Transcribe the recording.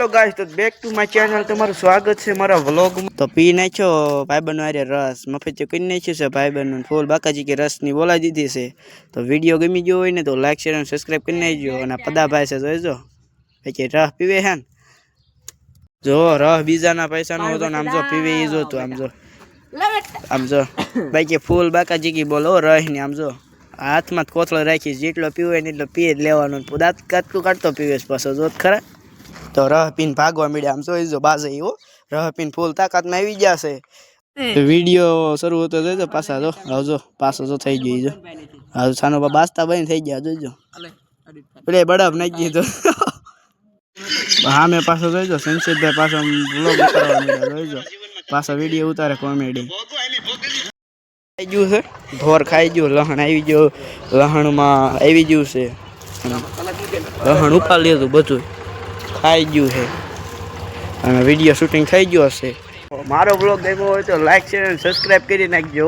Hello guys, तो back to my channel તમારું સ્વાગત છે મારા વ્લોગમાં। તો પી નાખ્યો ભાઈબંધનો આરે રસ મફત કરી નાખ્યું છે ભાઈબંધનું ફૂલ બાકાજી કે રસની બોલાવી દીધી છે। તો વિડીયો ગમી ગયો હોય ને તો લાઈક શેર અને સબસ્ક્રાઇબ કરી નાખજો। અને પદાભાઈ છે જોઈજો કે રસ પીવે હે ને જો રસ બીજાના પૈસાનો હતો ને આમ જો પીવે ઈ જો તો આમ જો ભાઈ કે ફૂલ બાકાજી કી બોલો રસ ને આમ જો હાથમાં કોથળો રાખી જેટલો પીવો ને એટલો પી જ લેવાનો દાંત કાટલું કાઢતો પીવે પાછો જોત ખરા। तो रह पीन भागवा मीडिया हम जो बाजे हो रह पीन फूल ताकत में आई जैसे तो वीडियो शुरू होतो जो पासा जो आवजो पासो जो થઈ ગઈ જો આ સાનો બાસ્તા બની થઈ ગયા જોજો પેલે બડબ નાખી દીધો હા મે પાછો જોજો સંશેદભાઈ પાછો વ્લોગ ઉતારવા માંડ્યા જોજો પાછો વિડિયો ઉતારે કોમેડી ખાઈ ગયું છે ઢોર ખાઈ ગયું લહણ આવી ગયો લહણ માં આવી ગયું છે લહણ ઉપાડી લીધું બધું ખાઈ ગયું છે અને વિડીયો શૂટિંગ થઈ ગયો હશે। મારો બ્લોગ ગમ્યો હોય તો લાઈક શેર અને સબસ્ક્રાઇબ કરી નાખજો।